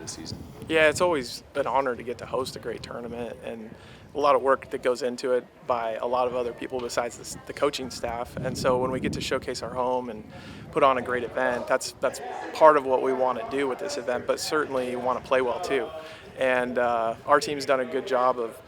the season? Yeah, it's always an honor to get to host a great tournament, and a lot of work that goes into it by a lot of other people besides the coaching staff. And so when we get to showcase our home and put on a great event, that's part of what we want to do with this event, but certainly want to play well too. And our team's done a good job of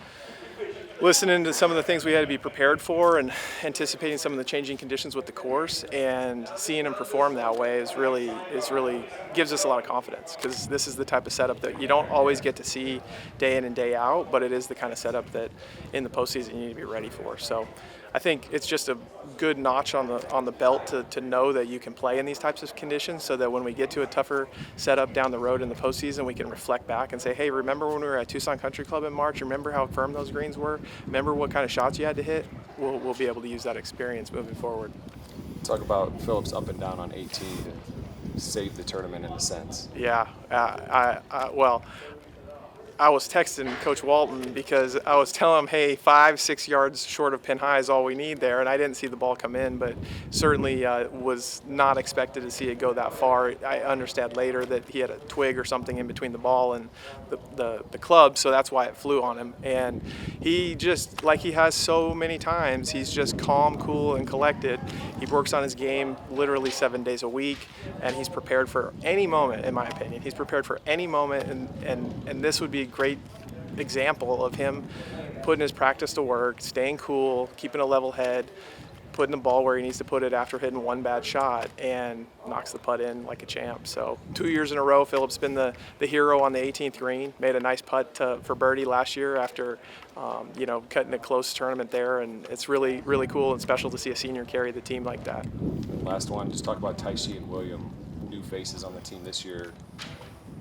listening to some of the things we had to be prepared for and anticipating some of the changing conditions with the course, and seeing them perform that way is really gives us a lot of confidence, because this is the type of setup that you don't always get to see day in and day out, but it is the kind of setup that in the postseason you need to be ready for. So I think it's just a good notch on the belt to know that you can play in these types of conditions, so that when we get to a tougher setup down the road in the postseason, we can reflect back and say, hey, remember when we were at Tucson Country Club in March? Remember how firm those greens were? Remember what kind of shots you had to hit? We'll be able to use that experience moving forward. Talk about Phillips up and down on 18 to save the tournament in a sense. Yeah, well, I was texting Coach Walton because I was telling him, hey, 5-6 yards short of pin high is all we need there, and I didn't see the ball come in, but certainly was not expected to see it go that far. I understand later that he had a twig or something in between the ball and the club, so that's why it flew on him. And he just, like he has so many times, he's just calm, cool, and collected. He works on his game literally 7 days a week, and he's prepared for any moment, in my opinion. He's prepared for any moment, and this would be a great example of him putting his practice to work, staying cool, keeping a level head, putting the ball where he needs to put it after hitting one bad shot, and knocks the putt in like a champ. So 2 years in a row, Philip's been the hero on the 18th green. Made a nice putt for birdie last year after cutting a close tournament there, and it's really, really cool and special to see a senior carry the team like that. Last one, just talk about Taishi and William, new faces on the team this year,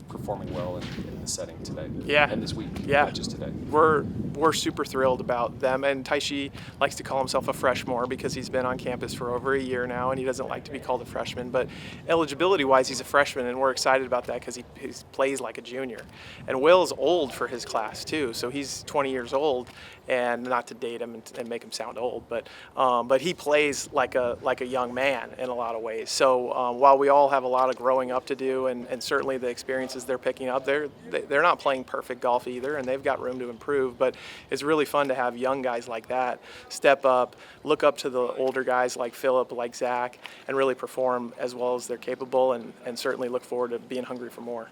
performing well in the setting today. Yeah. And this week. Yeah. Not just today. We're super thrilled about them. And Taishi likes to call himself a freshman because he's been on campus for over a year now, and he doesn't like to be called a freshman. But eligibility-wise, he's a freshman, and we're excited about that because he plays like a junior. And Will's old for his class too, so he's 20 years old. And not to date him and make him sound old, but he plays like a young man in a lot of ways. So while we all have a lot of growing up to do, and certainly the experiences they're picking up, they're not playing perfect golf either, and they've got room to improve. But it's really fun to have young guys like that step up, look up to the older guys like Philip, like Zach, and really perform as well as they're capable, and certainly look forward to being hungry for more.